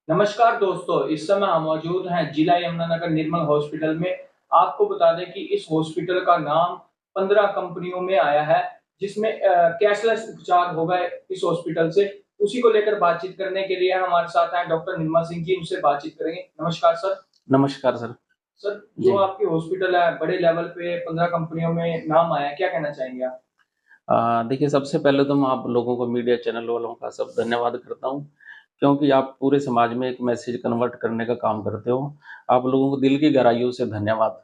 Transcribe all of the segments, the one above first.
नमस्कार दोस्तों, इस समय हम मौजूद हैं जिला यमुनानगर निर्मल हॉस्पिटल में। आपको बता दें कि इस हॉस्पिटल का नाम 15 कंपनियों में आया है, जिसमें कैशलेस उपचार होगा इस हॉस्पिटल से। उसी को लेकर बातचीत करने के लिए हमारे साथ हैं डॉक्टर निर्मल सिंह जी, उनसे बातचीत करेंगे। नमस्कार सर। नमस्कार सर। सर, जो जी। आपकी हॉस्पिटल है, बड़े लेवल पे 15 कंपनियों में नाम आया है, क्या कहना चाहेंगे आप? देखिए, सबसे पहले तो मैं आप लोगों को, मीडिया चैनल वालों का सब धन्यवाद करता हूँ, क्योंकि आप पूरे समाज में एक मैसेज कन्वर्ट करने का काम करते हो। आप लोगों को दिल की गहराइयों से धन्यवाद।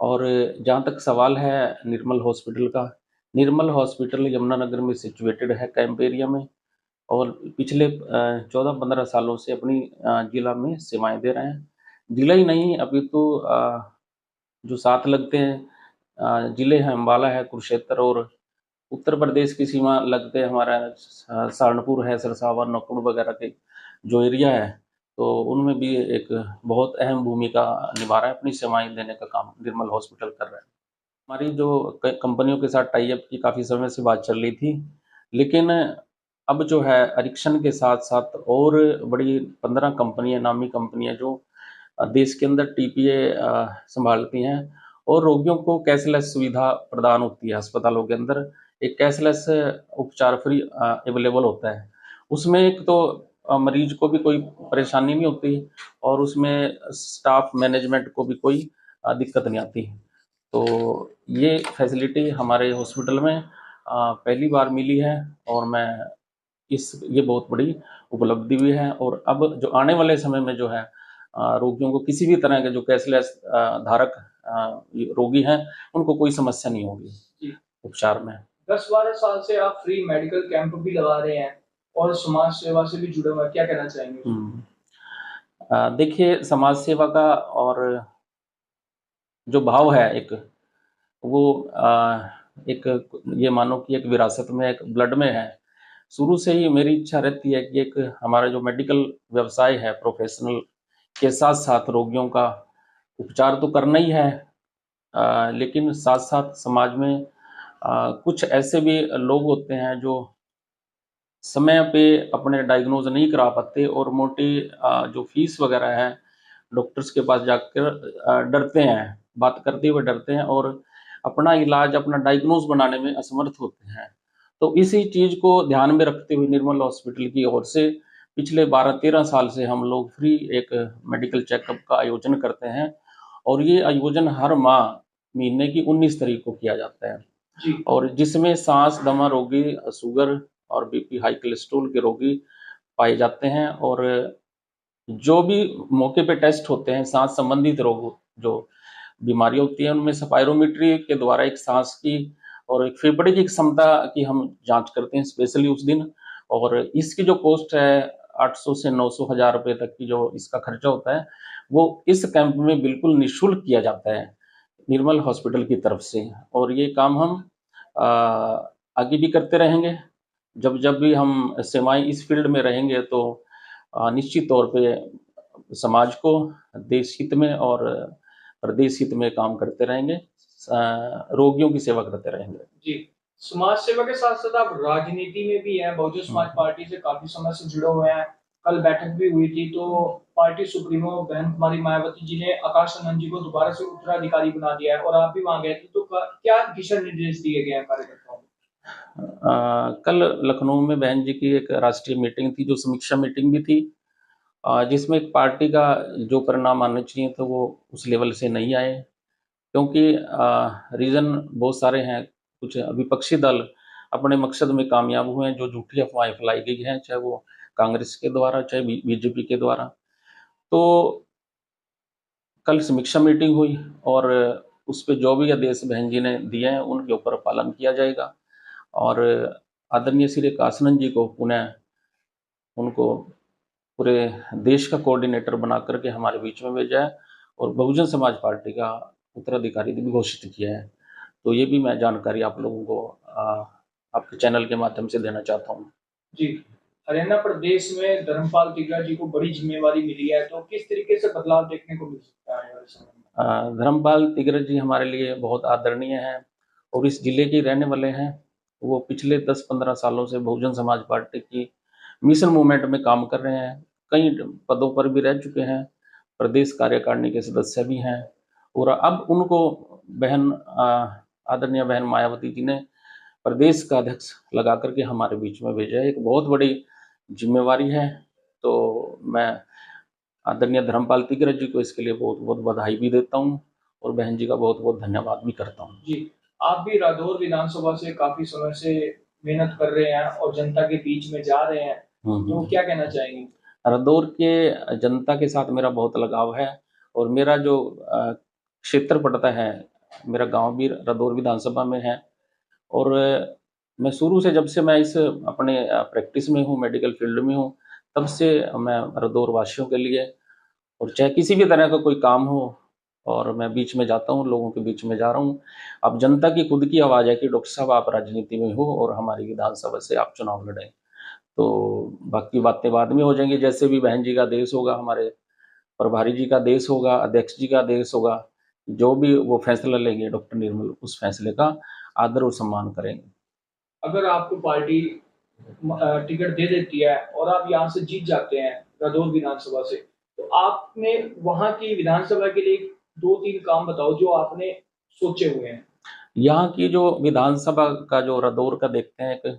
और जहाँ तक सवाल है निर्मल हॉस्पिटल का, निर्मल हॉस्पिटल यमुनानगर में सिचुएटेड है, कैंप एरिया में। और पिछले 14-15 सालों से अपनी जिला में सेवाएँ दे रहे हैं। जिला ही नहीं, अभी तो जो साथ लगते हैं जिले हैं, अम्बाला है, कुरुक्षेत्र, और उत्तर प्रदेश की सीमा लगते हमारा सहारनपुर है, सरसावा, नकुड़ वगैरह के जो एरिया है, तो उनमें भी एक बहुत अहम भूमिका निभा रहा है, अपनी सेवाएं देने का काम निर्मल हॉस्पिटल कर रहा है। हमारी जो कंपनियों के साथ टाई अप की काफ़ी समय से बात चल रही थी, लेकिन अब जो है एरिक्सन के साथ साथ और बड़ी 15 कंपनियां, नामी कंपनियां जो देश के अंदर टीपीए संभालती हैं और रोगियों को कैशलेस सुविधा प्रदान होती है अस्पतालों के अंदर। एक कैशलेस उपचार फ्री अवेलेबल होता है। उसमें एक तो मरीज को भी कोई परेशानी नहीं होती, और उसमें स्टाफ मैनेजमेंट को भी कोई दिक्कत नहीं आती। तो ये फैसिलिटी हमारे हॉस्पिटल में पहली बार मिली है, और मैं ये बहुत बड़ी उपलब्धि भी है। और अब जो आने वाले समय में जो है रोगियों को किसी भी तरह के जो कैशलेस धारक रोगी हैं, उनको कोई समस्या नहीं होगी जी। उपचार में। 10-12 साल से आप फ्री मेडिकल कैंप भी लगा रहे हैं और समाज सेवा से भी जुड़े हुए हैं, क्या कहना चाहेंगे? देखिए, समाज सेवा का और जो भाव है एक, वो एक, ये मानो कि एक विरासत में, एक ब्लड में है। शुरू से ही मेरी इच्छा रहती है कि एक हमारा जो मेडिकल व्यवसाय है, प्रोफेशनल के साथ साथ रोगियों का उपचार तो करना ही है, लेकिन साथ साथ समाज में कुछ ऐसे भी लोग होते हैं जो समय पे अपने डायग्नोज नहीं करा पाते, और मोटी जो फीस वगैरह है, डॉक्टर्स के पास जाकर डरते हैं, बात करते हुए डरते हैं, और अपना इलाज, अपना डायग्नोज बनाने में असमर्थ होते हैं। तो इसी चीज़ को ध्यान में रखते हुए निर्मल हॉस्पिटल की ओर से पिछले 12-13 साल से हम लोग फ्री एक मेडिकल चेकअप का आयोजन करते हैं, और ये आयोजन हर माह महीने की 19 तारीख को किया जाता है। जी। और जिसमें सांस दमा रोगी, शुगर और बीपी, हाई कोलेस्ट्रॉल के रोगी पाए जाते हैं। और जो भी मौके पे टेस्ट होते हैं सांस संबंधित रोग, जो बीमारियां होती हैं, उनमें स्पायरोमीट्री के द्वारा एक सांस की और एक फेफड़े की क्षमता की हम जांच करते हैं स्पेशली उस दिन। और इसकी जो कॉस्ट है 800 से 900 हजार रुपए तक की जो इसका खर्चा होता है, वो इस कैंप में बिल्कुल निःशुल्क किया जाता है निर्मल हॉस्पिटल की तरफ से। और ये काम हम अ, आगे भी करते रहेंगे। जब जब भी हम सेवाएं इस फील्ड में रहेंगे, तो निश्चित तौर पे समाज को, देश हित में और प्रदेश हित में काम करते रहेंगे, रोगियों की सेवा करते रहेंगे। जी। समाज सेवा के साथ-साथ आप राजनीति में भी हैं, बहुजन समाज पार्टी से काफ़ी समय से जुड़े हुए हैं। कल बैठक भी हुई थी, तो पार्टी सुप्रीमो बहन कुमारी मायावती जी ने आकाश आनंद जी को दोबारा से उत्तराधिकारी बना दिया है और आप भी वहाँ गए थे, तो क क्या दिशा निर्देश दिए गए हैं कार्यकर्ताओं को? कल लखनऊ में बहन जी की एक राष्ट्रीय मीटिंग थी, जो समीक्षा मीटिंग भी थी, जिसमें एक पार्टी का जो परिणाम आने चाहिए थे, वो उस लेवल से नहीं आए, क्योंकि रीज़न बहुत सारे हैं। कुछ विपक्षी दल अपने मकसद में कामयाब हुए हैं, जो झूठी अफवाहें फैलाई गई हैं, चाहे वो कांग्रेस के द्वारा, चाहे बीजेपी के द्वारा। तो कल समीक्षा मीटिंग हुई, और उस पे जो भी आदेश बहन जी ने दिए हैं, उनके ऊपर पालन किया जाएगा। और आदरणीय श्री कासनन जी को पुनः, उनको पूरे देश का कोऑर्डिनेटर बना करके हमारे बीच में भेजा है, और बहुजन समाज पार्टी का उत्तराधिकारी भी घोषित किया है। तो ये भी मैं जानकारी आप लोगों को आपके चैनल के माध्यम से देना चाहता हूँ। जी। हरियाणा प्रदेश में धर्मपाल तिगड़ा जी को बड़ी ज़िम्मेवारी मिली है, तो किस तरीके से बदलाव देखने को मिल सकता है आने वाले समय में? धर्मपाल तिगड़ा जी हमारे लिए बहुत आदरणीय हैं, और इस जिले के रहने वाले हैं। वो पिछले 10-15 सालों से बहुजन समाज पार्टी की मिशन मूवमेंट में काम कर रहे हैं। कई पदों पर भी रह चुके हैं, प्रदेश कार्यकारिणी के सदस्य भी हैं, और अब उनको आदरणीय बहन मायावती जी ने प्रदेश का अध्यक्ष लगा करके हमारे बीच में भेजा है। एक बहुत बड़ी जिम्मेवारी है। तो मैं आदरणीय धर्मपाल तिगरे जी को इसके लिए बहुत बहुत बधाई भी देता हूँ और बहन जी का बहुत बहुत धन्यवाद भी करता हूँ। जी, आप भी रादौर विधानसभा से काफी समय से मेहनत कर रहे हैं और जनता के बीच में जा रहे हैं, तो क्या कहना चाहेंगे? रादौर के जनता के साथ मेरा बहुत लगाव है और मेरा जो क्षेत्र पड़ता है, मेरा गांव भी रादौर विधानसभा में है, और मैं शुरू से, जब से मैं इस अपने प्रैक्टिस में हूँ, मेडिकल फील्ड में हूँ, तब से मैं रादौर वासियों के लिए, और चाहे किसी भी तरह का कोई काम हो, और मैं बीच में जाता हूँ, लोगों के बीच में जा रहा हूँ। अब जनता की खुद की आवाज़ है कि डॉक्टर साहब आप राजनीति में हो और हमारी विधानसभा से आप चुनाव लड़ें। तो बाकी बातें बाद में हो जाएंगी, जैसे भी बहन जी का आदेश होगा, हमारे प्रभारी जी का आदेश होगा, अध्यक्ष जी का आदेश होगा, जो भी वो फैसला लेंगे डॉक्टर निर्मल, उस फैसले का आदर और सम्मान करेंगे। अगर आपको पार्टी टिकट दे देती है और आप यहाँ से जीत जाते हैं रादौर विधानसभा से, तो आपने वहां की विधानसभा के लिए 2-3 काम बताओ जो आपने सोचे हुए हैं। यहाँ की जो विधानसभा का जो रादौर का देखते हैं, एक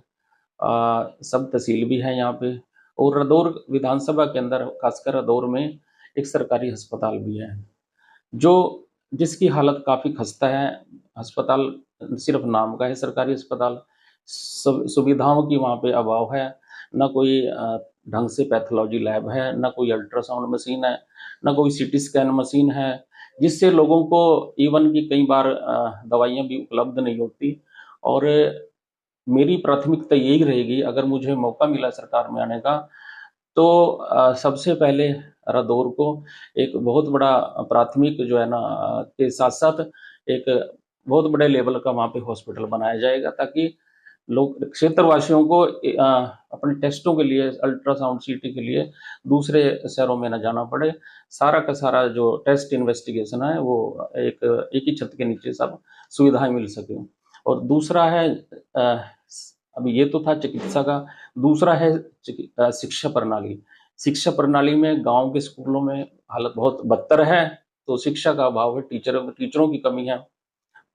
सब तहसील भी है यहाँ पे, और रादौर विधानसभा के अंदर खासकर रादौर में एक सरकारी अस्पताल भी है, जो जिसकी हालत काफ़ी खस्ता है। अस्पताल सिर्फ नाम का है सरकारी अस्पताल, सुविधाओं की वहाँ पे अभाव है, ना कोई ढंग से पैथोलॉजी लैब है, ना कोई अल्ट्रासाउंड मशीन है, ना कोई सीटी स्कैन मशीन है, जिससे लोगों को इवन की कई बार दवाइयाँ भी उपलब्ध नहीं होती। और मेरी प्राथमिकता यही रहेगी, अगर मुझे मौका मिला सरकार में आने का, तो सबसे पहले रादौर को एक बहुत बड़ा प्राथमिक जो है ना के साथ-साथ एक बहुत बड़े लेवल का वहाँ पे हॉस्पिटल बनाया जाएगा, ताकि लोग, क्षेत्रवासियों को अपने टेस्टों के लिए, अल्ट्रासाउंड, सीटी के लिए दूसरे शहरों में ना जाना पड़े। सारा का सारा जो टेस्ट इन्वेस्टिगेशन है वो एक ही छत के नीचे सब सुविधाएँ मिल सकें। और दूसरा है, अभी ये तो था चिकित्सा का, दूसरा है शिक्षा प्रणाली। शिक्षा प्रणाली में गाँव के स्कूलों में हालत बहुत बदतर है, तो शिक्षा का अभाव है, टीचरों की कमी है।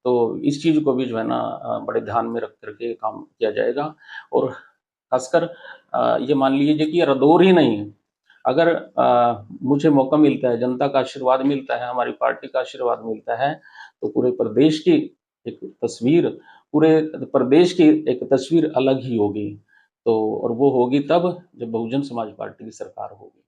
तो इस चीज़ को भी जो है ना बड़े ध्यान में रख करके काम किया जाएगा। और खासकर ये मान लीजिए कि रादौर ही नहीं, अगर मुझे मौका मिलता है, जनता का आशीर्वाद मिलता है, हमारी पार्टी का आशीर्वाद मिलता है, तो पूरे प्रदेश की एक तस्वीर, पूरे प्रदेश की एक तस्वीर अलग ही होगी। तो और वो होगी तब जब बहुजन समाज पार्टी की सरकार होगी।